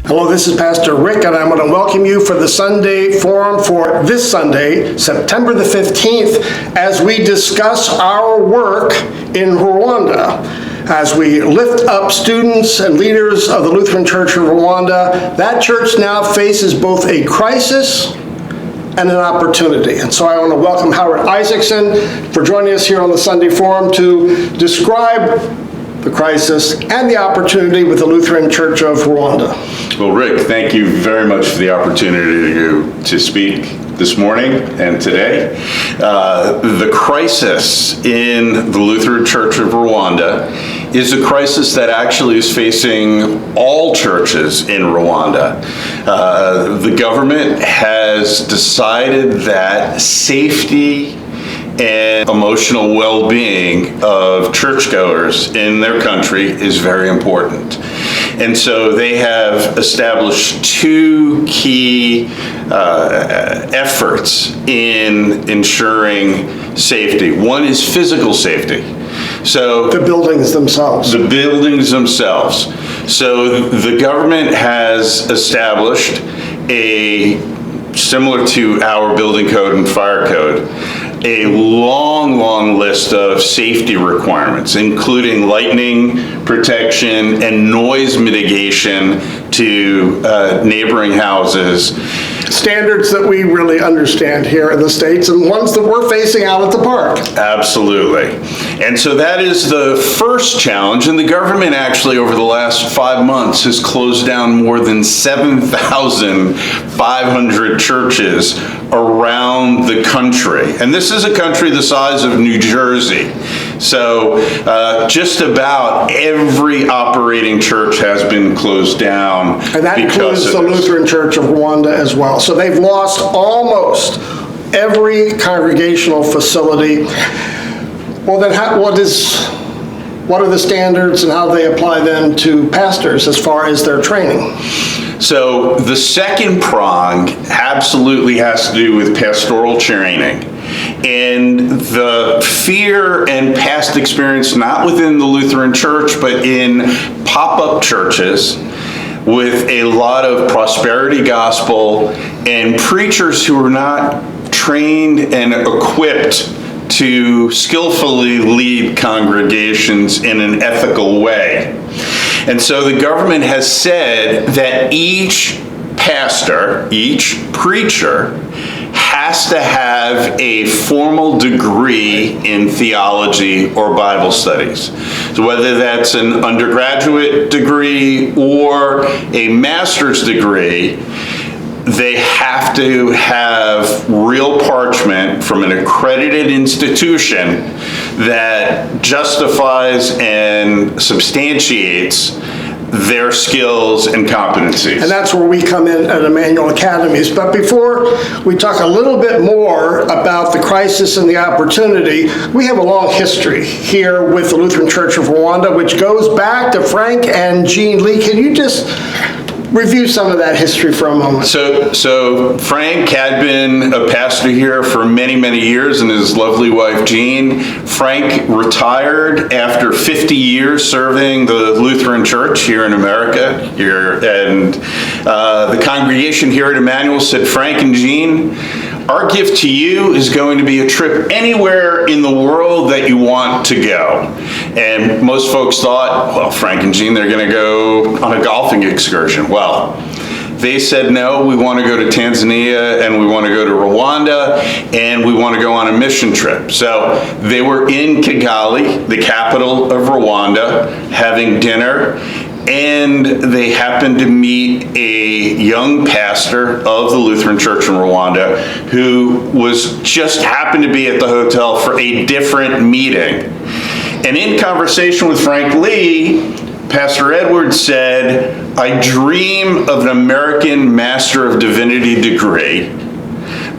Hello, this is Pastor Rick, and I want to welcome you for the Sunday Forum for this Sunday, September the 15th, as we discuss our work in Rwanda. As we lift up students and leaders of the Lutheran Church of Rwanda, that church now faces both a crisis and an opportunity. And so I want to welcome Howard Isaacson for joining us here on the Sunday Forum to describe the crisis and the opportunity with the Lutheran Church of Rwanda. Well, Rick, thank you very much for the opportunity to speak this morning and today. The crisis in the Lutheran Church of Rwanda is a crisis that actually is facing all churches in Rwanda. The government has decided that safety and emotional well-being of churchgoers in their country is very important. And so they have established two key efforts in ensuring safety. One is physical safety. So the buildings themselves. The buildings themselves. So the government has established similar to our building code and fire code, a long list of safety requirements, including lightning protection and noise mitigation to neighboring houses. Standards that we really understand here in the States and ones that we're facing out at the park. Absolutely. And so that is the first challenge, and the government actually over the last 5 months has closed down more than 7,500 churches around the country. And this is a country the size of New Jersey. So just about every operating church has been closed down. And that includes the Lutheran Church of Rwanda as well. So they've lost almost every congregational facility. Well, then what are the standards and how they apply then to pastors as far as their training? So the second prong absolutely has to do with pastoral training. And the fear and past experience, not within the Lutheran Church, but in pop-up churches with a lot of prosperity gospel and preachers who are not trained and equipped to skillfully lead congregations in an ethical way. And so the government has said that each pastor, each preacher, has to have a formal degree in theology or Bible studies. So whether that's an undergraduate degree or a master's degree, they have to have real parchment from an accredited institution that justifies and substantiates their skills and competencies. And that's where we come in at Emmanuel Academies. But before we talk a little bit more about the crisis and the opportunity, we have a long history here with the Lutheran Church of Rwanda, which goes back to Frank and Jean Lee. Can you just review some of that history for a moment? So Frank had been a pastor here for many years, and his lovely wife Jean. Frank retired after 50 years serving the Lutheran Church here in America. And the congregation here at Emmanuel said, Frank and Jean, our gift to you is going to be a trip anywhere in the world that you want to go. And most folks thought, well, Frank and Jean, they're going to go on a golfing excursion. Well, they said, no, we want to go to Tanzania, and we want to go to Rwanda, and we want to go on a mission trip. So they were in Kigali, the capital of Rwanda, having dinner. And they happened to meet a young pastor of the Lutheran Church in Rwanda who happened to be at the hotel for a different meeting. And in conversation with Frank Lee, Pastor Edwards said, I dream of an American Master of Divinity degree,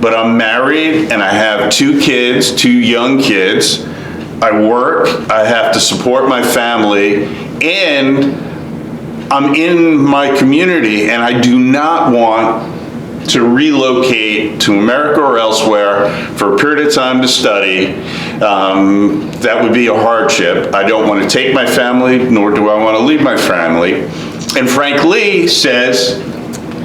but I'm married and I have 2 kids, 2 young kids. I work, I have to support my family, and I'm in my community, and I do not want to relocate to America or elsewhere for a period of time to study. That would be a hardship. I don't want to take my family, nor do I want to leave my family. And Frank Lee says,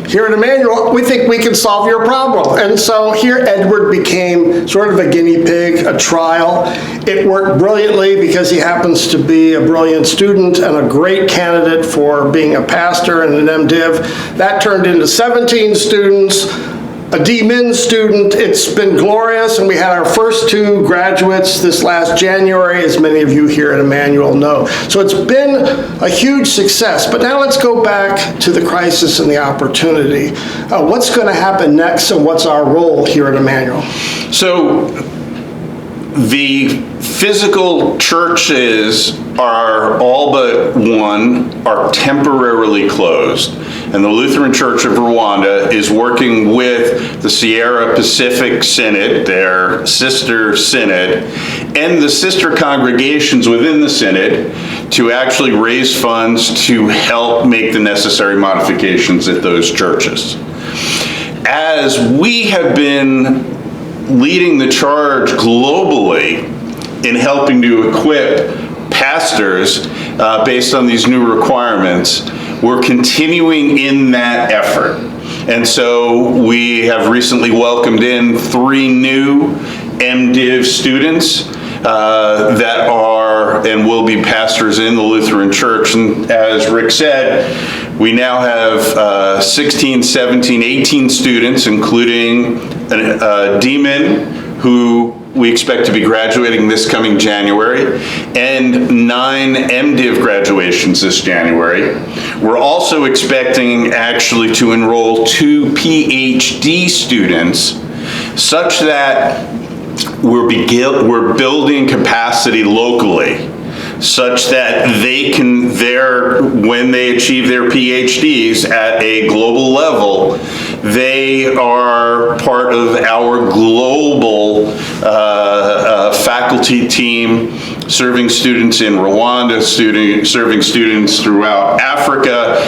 here at Emmanuel, we think we can solve your problem. And so here Edward became sort of a guinea pig, a trial. It worked brilliantly because he happens to be a brilliant student and a great candidate for being a pastor and an MDiv. That turned into 17 students, a D-Min student. It's been glorious, and we had our first 2 graduates this last January, as many of you here at Emmanuel know. So it's been a huge success. But now let's go back to the crisis and the opportunity. What's going to happen next, and what's our role here at Emmanuel? so the physical churches are all but one are temporarily closed. And the Lutheran Church of Rwanda is working with the Sierra Pacific Synod, their sister synod, and the sister congregations within the synod to actually raise funds to help make the necessary modifications at those churches. As we have been leading the charge globally in helping to equip pastors based on these new requirements, we're continuing in that effort. And so we have recently welcomed in 3 new MDiv students that are and will be pastors in the Lutheran Church. And as Rick said, we now have 16, 17, 18 students, including a D-Min who we expect to be graduating this coming January, and 9 MDiv graduations this January. We're also expecting actually to enroll 2 PhD students, such that we're building capacity locally, such that they can, when they achieve their PhDs at a global level, they are part of our global faculty team, serving students in Rwanda, serving students throughout Africa,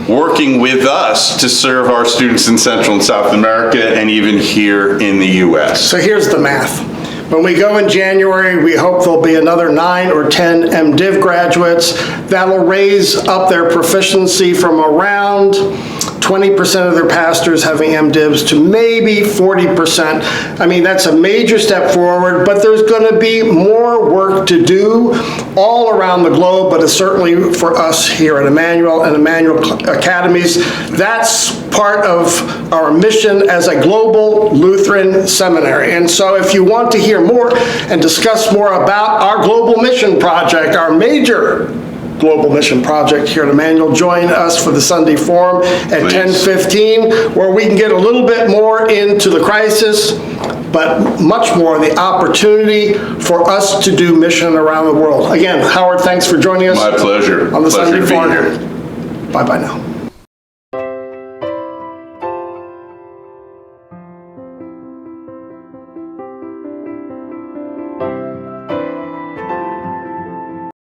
working with us to serve our students in Central and South America, and even here in the US. So here's the math. When we go in January, we hope there'll be another 9 or 10 MDiv graduates. That'll raise up their proficiency from around 20% of their pastors having MDivs to maybe 40%. I mean, that's a major step forward, but there's going to be more work to do all around the globe, but it's certainly for us here at Emmanuel and Emmanuel Academies. That's part of our mission as a global Lutheran seminary. And so if you want to hear more and discuss more about our global mission project, our major global mission project here at Emmanuel, join us for the Sunday Forum at 10:15, where we can get a little bit more into the crisis, but much more the opportunity for us to do mission around the world. Again, Howard, thanks for joining us. My pleasure. On the Pleasure Sunday to be Forum. here. Bye-bye now.